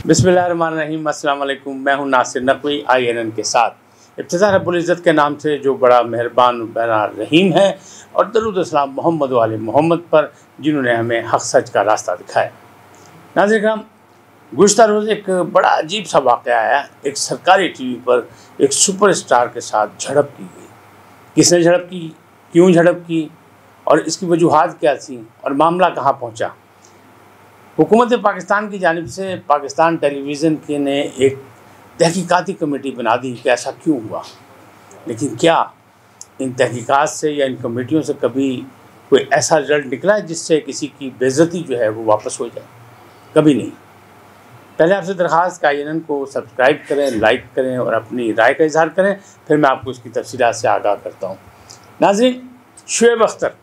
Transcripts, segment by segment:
बिस्मिल्लाहिर्रहमानिर्रहीम, अस्सलाम वालेकुम। मैं हूं नासिर नकवी INN के साथ। इब्तिदा रब्बुल इज़्ज़त के नाम से जो बड़ा मेहरबान बड़ा रहीम है, और दरूद सलाम मोहम्मद वाले मोहम्मद पर जिन्होंने हमें हक़ सच का रास्ता दिखाया। नाज़रीन करम, गुज़िश्ता रोज़ एक बड़ा अजीब सा वाक़या आया। एक सरकारी TV पर एक सुपरस्टार के साथ झड़प की गई। किसने झड़प की, क्यों झड़प की और इसकी वजूहात क्या थी और मामला कहाँ पहुँचा। हुकूमत पाकिस्तान की जानिब से पाकिस्तान टेलीविज़न के ने एक तहकीकाती कमेटी बना दी कि ऐसा क्यों हुआ, लेकिन क्या इन तहकीकात से या इन कमेटियों से कभी कोई ऐसा रिजल्ट निकला है जिससे किसी की बेइज्जती जो है वो वापस हो जाए? कभी नहीं। पहले आपसे दरख्वास्त INN को सब्सक्राइब करें, लाइक करें और अपनी राय का इजहार करें, फिर मैं आपको इसकी तफसीलात से आगाह करता हूँ। नाज़रीन, शुएब अख्तर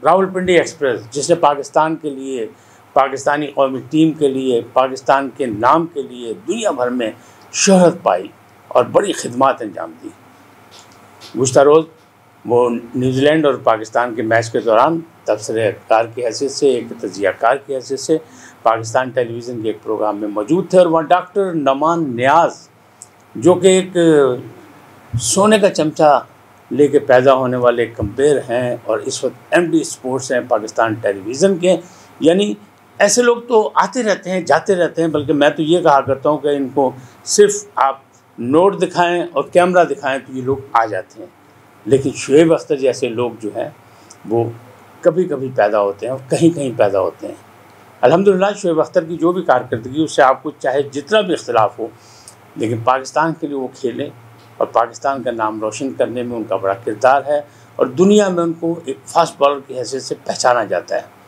रावलपिंडी एक्सप्रेस, जिसने पाकिस्तान के लिए, पाकिस्तानी कौमी टीम के लिए, पाकिस्तान के नाम के लिए दुनिया भर में शोहरत पाई और बड़ी खिदमत अंजाम दी। गुज़िश्ता रोज़ वो न्यूजीलैंड और पाकिस्तान के मैच के दौरान तबसरेकार की हैसियत से, एक तजियाकार की हैसियत से पाकिस्तान टेलीविज़न के एक प्रोग्राम में मौजूद थे। और वहाँ डॉक्टर नमान नियाज़, जो कि एक सोने का चमचा लेके पैदा होने वाले एक कंपेयर हैं और इस वक्त MD स्पोर्ट्स हैं पाकिस्तान टेलीविज़न के। यानी ऐसे लोग तो आते रहते हैं, जाते रहते हैं, बल्कि मैं तो ये कहा करता हूँ कि इनको सिर्फ आप नोट दिखाएं और कैमरा दिखाएं तो ये लोग आ जाते हैं। लेकिन शुएब अख्तर जैसे लोग जो हैं वो कभी कभी पैदा होते हैं और कहीं कहीं पैदा होते हैं। अल्हम्दुलिल्लाह, शुएब अख्तर की जो भी कारकर्दगी, उससे आपको चाहे जितना भी इख्तिलाफ हो, लेकिन पाकिस्तान के लिए वो खेलें और पाकिस्तान का नाम रोशन करने में उनका बड़ा किरदार है और दुनिया में उनको एक फास्ट बॉलर की हैसियत से पहचाना जाता है।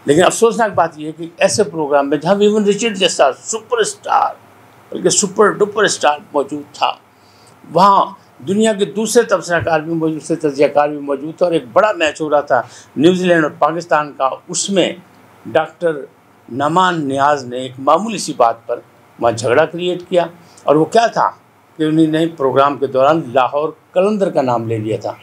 लेकिन अफसोसनाक बात यह है कि ऐसे प्रोग्राम में जहाँ विविन रिचर्ड जैसा सुपरस्टार, बल्कि सुपर डुपर स्टार मौजूद था, वहाँ दुनिया के दूसरे तबसराकार भी मौजूद थे, तजियाकार भी मौजूद थे, और एक बड़ा मैच हो रहा था न्यूजीलैंड और पाकिस्तान का। उसमें डॉक्टर नमान नियाज़ ने एक मामूली सी बात पर वहाँ झगड़ा क्रिएट किया, और वो क्या था कि उन्होंने प्रोग्राम के दौरान लाहौर कलंदर का नाम ले लिया था।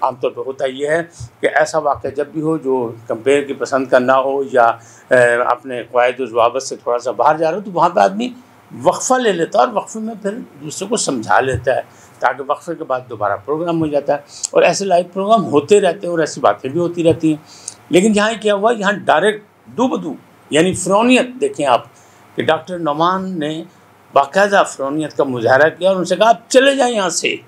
आमतौर पर होता यह है कि ऐसा वाक़या जब भी हो जो कंपेयर की पसंद का ना हो या अपने क़वायद व ज़वाबित से थोड़ा सा बाहर जा रहा हो, तो वहाँ पर आदमी वक्फ़ा ले लेता है और वक्फ़े में फिर दूसरे को समझा लेता है, ताकि वक्फ़े के बाद दोबारा प्रोग्राम हो जाता है। और ऐसे लाइव प्रोग्राम होते रहते हैं और ऐसी बातें भी होती रहती हैं। लेकिन यहाँ क्या हुआ, यहाँ डायरेक्ट दो बदू यानी फ़िरौनियत देखें आप, कि डॉक्टर नमान ने बाकायदा फ़िरौनियत का मुजाहरा किया और उनसे कहा आप चले जाएँ यहाँ से।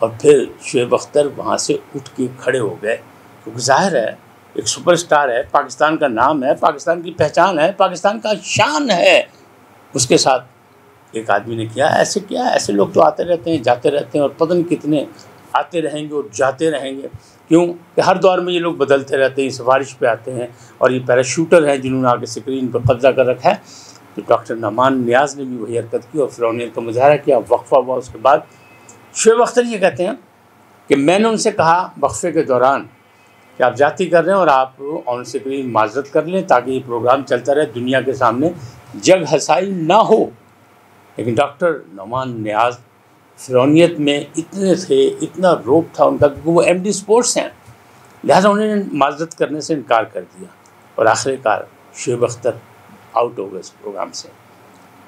और फिर शुएब अख्तर वहाँ से उठ के खड़े हो गए, क्योंकि जाहिर है एक सुपरस्टार है, पाकिस्तान का नाम है, पाकिस्तान की पहचान है, पाकिस्तान का शान है। उसके साथ एक आदमी ने किया ऐसे, क्या ऐसे लोग तो आते रहते हैं, जाते रहते हैं, और पता नहीं कितने आते रहेंगे और जाते रहेंगे। क्यों कि हर दौर में ये लोग बदलते रहते हैं, सिफारिश पे आते हैं, और ये पैराशूटर हैं जिन्होंने आगे स्क्रीन पर कब्जा कर रखा है। तो डॉक्टर नमान नियाज़ ने भी वही हरकत की और फ़िरौनियत का मुजाहरा किया। वक्फ़ा हुआ, उसके बाद शुएब अख्तर ये कहते हैं कि मैंने उनसे कहा वक्फ़े के दौरान कि आप जाती कर रहे हैं और आप ऑन स्क्रीन माजरत कर लें ताकि ये प्रोग्राम चलता रहे, दुनिया के सामने जग हसाई ना हो। लेकिन डॉक्टर नमान नियाज़ फ़िरौनियत में इतने थे, इतना रोब था उनका, क्योंकि वो MD स्पोर्ट्स हैं, लिहाजा उन्होंने माजरत करने से इनकार कर दिया और आखिरकार शुएब अख्तर आउट हो गए इस प्रोग्राम से।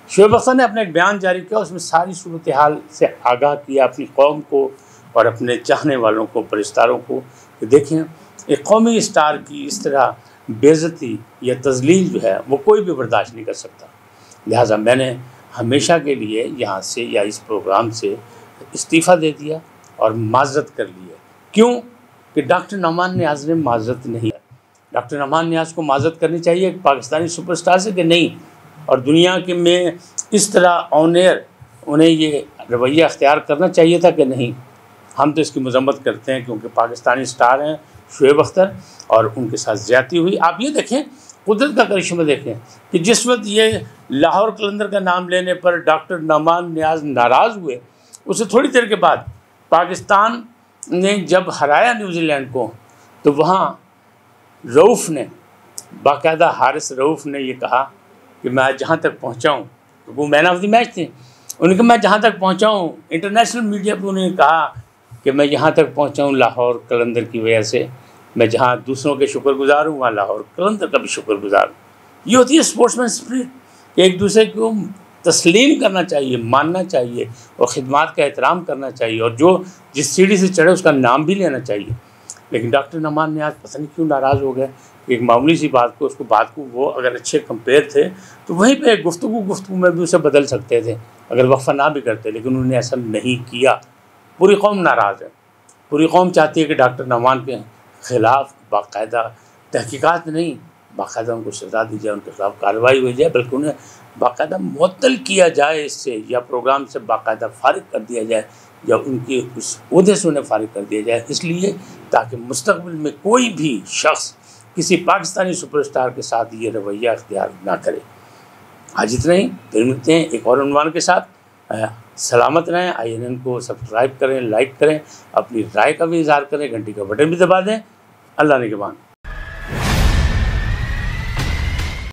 शुएब अख्तर ने अपना एक बयान जारी किया, उसमें सारी सूरत हाल से आगाह किया अपनी कौम को और अपने चाहने वालों को, परिस्तारों को, कि देखें एक कौमी स्टार की इस तरह बेइज्जती या तज़लील जो है वो कोई भी बर्दाश्त नहीं कर सकता। लिहाजा मैंने हमेशा के लिए यहाँ से या इस प्रोग्राम से इस्तीफ़ा दे दिया और माजरत कर ली है। क्यों कि डॉक्टर नमान नियाज़ ने माजरत नहीं है। डॉक्टर नमान नियाज़ को माजरत करनी चाहिए पाकिस्तानी सुपरस्टार से कि नहीं, और दुनिया के में इस तरह ऑन एयर उन्हें ये रवैया अख्तियार करना चाहिए था कि नहीं। हम तो इसकी मजम्मत करते हैं क्योंकि पाकिस्तानी स्टार हैं शुएब अख्तर, और उनके साथ ज़्यादती हुई। आप ये देखें, कुदरत का करिश्मा देखें कि जिस वक्त ये लाहौर कलंदर का नाम लेने पर डॉक्टर नमान नियाज़ नाराज़ हुए, उससे थोड़ी देर के बाद पाकिस्तान ने जब हराया न्यूजीलैंड को, तो वहाँ रऊफ़ ने, बाकायदा हारिस रऊफ़ ने ये कहा कि मैं जहाँ तक पहुँचा हूँ, तो वो मैन ऑफ द मैच थे, उन्होंने मैं जहाँ तक पहुँचा हूँ, इंटरनेशनल मीडिया पर उन्होंने कहा कि मैं यहाँ तक पहुँचा हूँ लाहौर कलंदर की वजह से। मैं जहाँ दूसरों के शुक्रगुजार हूँ, वहाँ लाहौर कलंदर का भी शुक्रगुजार हूँ। ये होती है स्पोर्ट्समैन स्पिरिट, एक दूसरे को तस्लीम करना चाहिए, मानना चाहिए और ख़िदमत का एहतराम करना चाहिए, और जो जिस सीढ़ी से चढ़े उसका नाम भी लेना चाहिए। लेकिन डॉक्टर नमान ने आज पता नहीं क्यों नाराज़ हो गए। एक मामूली सी बात को वो अगर अच्छे कंपेयर थे तो वहीं पे गुफ्तगू में भी उसे बदल सकते थे अगर वक्फ़ा ना भी करते, लेकिन उन्होंने ऐसा नहीं किया। पूरी कौम नाराज़ है। पूरी कौम चाहती है कि डॉक्टर नमान के ख़िलाफ़ बाकायदा तहकीकात नहीं, बाकायदा उनको सज़ा दी जाए, उनके खिलाफ कार्रवाई हो जाए, बल्कि उन्हें बाकायदा मुअत्तल किया जाए इससे, या प्रोग्राम से बाकायदा फ़ारिग कर दिया जाए, या उनके उस ओहदे से उन्हें फ़ारिग कर दिया जाए, इसलिए ताकि मुस्तक़बिल में कोई भी शख्स किसी पाकिस्तानी सुपरस्टार के साथ ये रवैया अख्तियार ना करे। आज इतना ही, फिर मिलते हैं एक और उन्वान के साथ। सलामत रहें। INN को सब्सक्राइब करें, लाइक करें, अपनी राय का भी इज़हार करें, घंटी का बटन भी दबा दें। अल्लाह निगहबान।